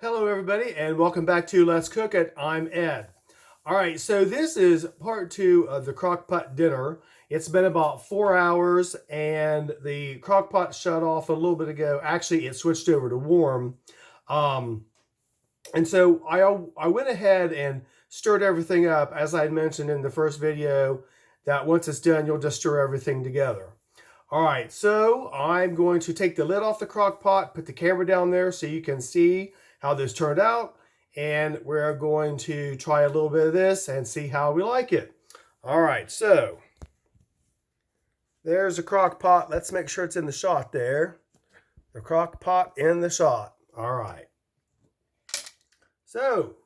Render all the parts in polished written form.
Hello everybody and welcome back to Let's Cook It. I'm Ed. Alright, so this is part 2 of the Crockpot dinner. It's been about 4 hours and the Crockpot shut off a little bit ago. Actually, it switched over to warm. And so I went ahead and stirred everything up, as I had mentioned in the first video, that once it's done, you'll just stir everything together. Alright, so I'm going to take the lid off the Crockpot, put the camera down there so you can see how this turned out, and we're going to try a little bit of this and see how we like it. All right, so there's the crock pot. Let's make sure it's in the shot there. The crock pot in the shot. All right. So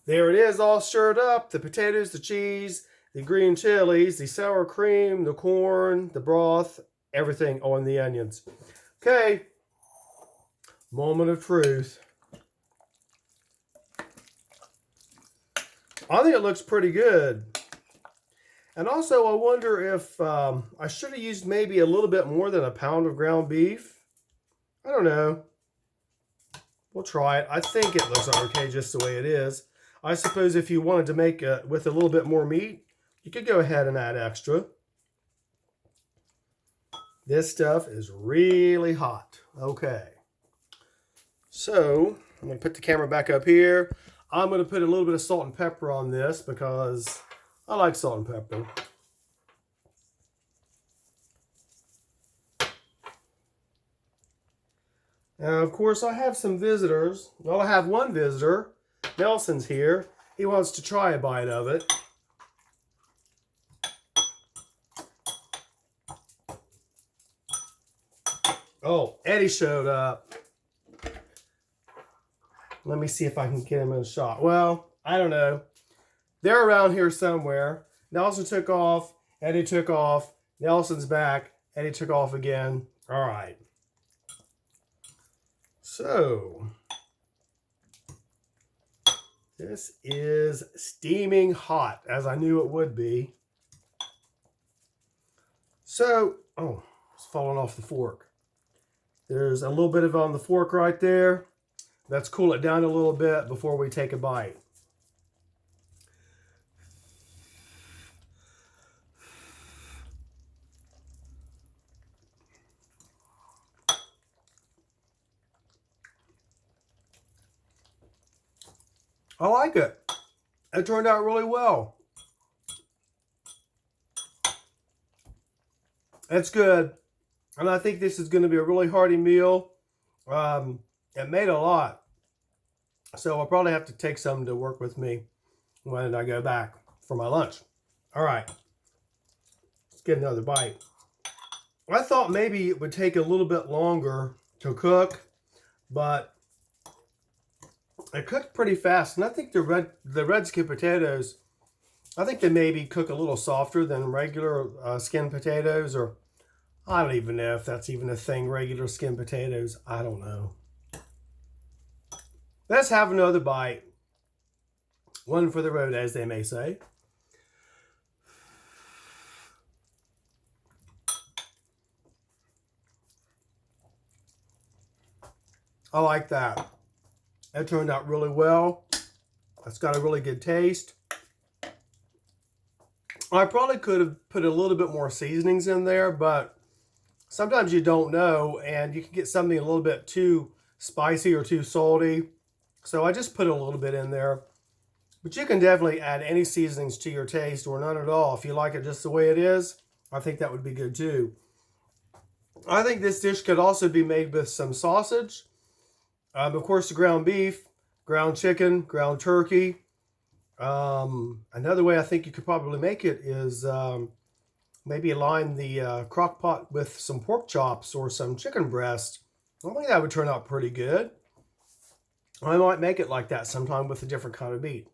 there it is, all stirred up. The potatoes, the cheese, the green chilies, the sour cream, the corn, the broth, everything on the onions. Okay. Moment of truth. I think it looks pretty good. And also, I wonder if I should have used maybe a little bit more than a pound of ground beef. I don't know. We'll try it. I think it looks okay just the way it is. I suppose if you wanted to make it with a little bit more meat, you could go ahead and add extra. This stuff is really hot. Okay. So, I'm going to put the camera back up here. I'm going to put a little bit of salt and pepper on this because I like salt and pepper. Now, of course, I have some visitors. Well, I have one visitor. Nelson's here. He wants to try a bite of it. Oh, Eddie showed up. Let me see if I can get him in a shot. Well, I don't know. They're around here somewhere. Nelson took off. Eddie took off. Nelson's back. Eddie took off again. All right. So, this is steaming hot, as I knew it would be. So, oh, it's falling off the fork. There's a little bit of it on the fork right there. Let's cool it down a little bit before we take a bite. I like it. It turned out really well. It's good. And I think this is going to be a really hearty meal. It made a lot. So I'll probably have to take some to work with me when I go back for my lunch. All right. Let's get another bite. I thought maybe it would take a little bit longer to cook, but it cooked pretty fast. And I think the red skin potatoes, I think they maybe cook a little softer than regular skin potatoes, or I don't even know if that's even a thing, regular skin potatoes. I don't know. Let's have another bite. One for the road, as they may say. I like that. It turned out really well. It's got a really good taste. I probably could have put a little bit more seasonings in there, but sometimes you don't know, and you can get something a little bit too spicy or too salty. So I just put a little bit in there. But you can definitely add any seasonings to your taste or none at all. If you like it just the way it is, I think that would be good too. I think this dish could also be made with some sausage. Of course, the ground beef, ground chicken, ground turkey. Another way I think you could probably make it is maybe line the crock pot with some pork chops or some chicken breast. I think that would turn out pretty good. I might make it like that sometime with a different kind of meat.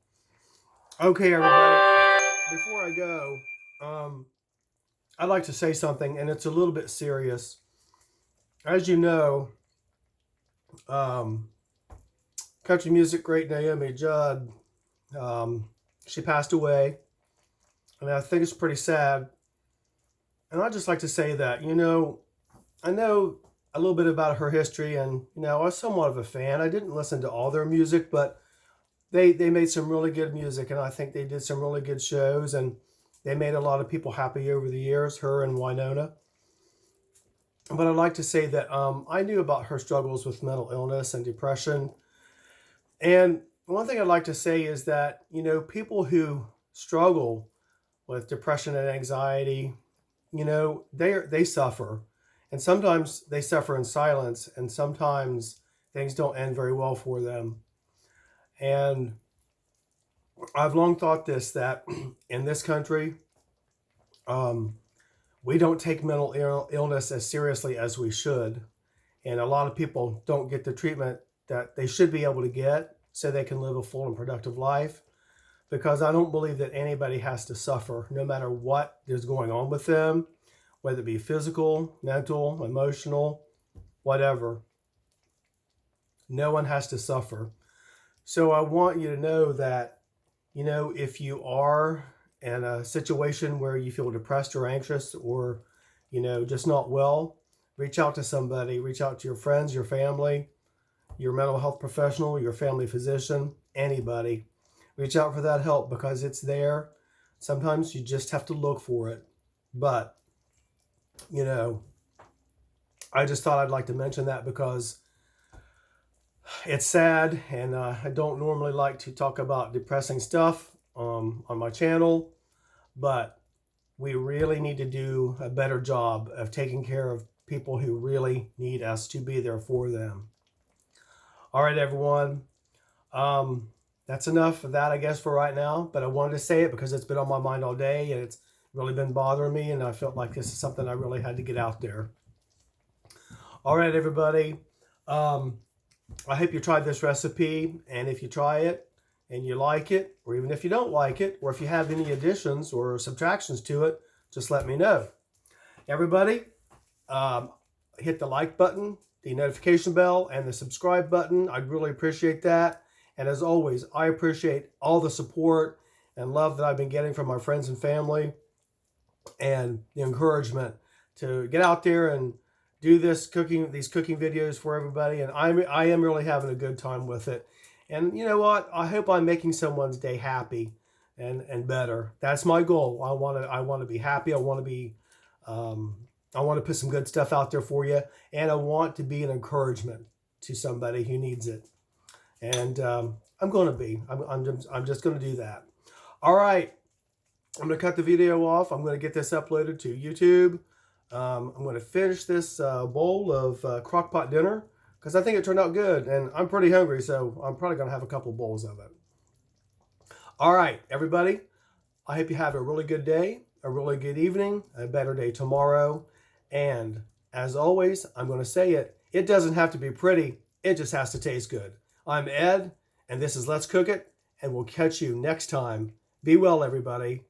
Okay, everybody, before I go, I'd like to say something, and it's a little bit serious. As you know, country music great Naomi Judd, she passed away, and I think it's pretty sad. And I'd just like to say that, you know, I know a little bit about her history, and I was somewhat of a fan. I didn't listen to all their music, but they made some really good music, and I think they did some really good shows, and they made a lot of people happy over the years, her and Winona. But I'd like to say that I knew about her struggles with mental illness and depression. And one thing I'd like to say is that, people who struggle with depression and anxiety, they suffer. And sometimes they suffer in silence, and sometimes things don't end very well for them. And I've long thought this, that in this country, we don't take mental illness as seriously as we should. And a lot of people don't get the treatment that they should be able to get so they can live a full and productive life. Because I don't believe that anybody has to suffer, no matter what is going on with them, whether it be physical, mental, emotional, whatever. No one has to suffer. So I want you to know that, if you are in a situation where you feel depressed or anxious or, just not well, reach out to somebody. Reach out to your friends, your family, your mental health professional, your family physician, anybody. Reach out for that help, because it's there. Sometimes you just have to look for it. But, I just thought I'd like to mention that because it's sad, and I don't normally like to talk about depressing stuff on my channel, but we really need to do a better job of taking care of people who really need us to be there for them. All right, everyone. That's enough of that, I guess, for right now. But I wanted to say it because it's been on my mind all day, and it's really been bothering me, and I felt like this is something I really had to get out there. All right, everybody. I hope you tried this recipe, and if you try it and you like it, or even if you don't like it, or if you have any additions or subtractions to it, just let me know. Everybody, hit the like button, the notification bell, and the subscribe button. I'd really appreciate that. And as always, I appreciate all the support and love that I've been getting from my friends and family, and the encouragement to get out there and do these cooking videos for everybody. And I am really having a good time with it. And you know what? I hope I'm making someone's day happy and better. That's my goal. I want to be happy. I want to put some good stuff out there for you, and I want to be an encouragement to somebody who needs it. And I'm going to be. I'm just going to do that. All right. I'm going to cut the video off. I'm going to get this uploaded to YouTube. I'm going to finish this bowl of Crockpot dinner because I think it turned out good. And I'm pretty hungry, so I'm probably going to have a couple bowls of it. All right, everybody. I hope you have a really good day, a really good evening, a better day tomorrow. And as always, I'm going to say it. It doesn't have to be pretty. It just has to taste good. I'm Ed, and this is Let's Cook It, and we'll catch you next time. Be well, everybody.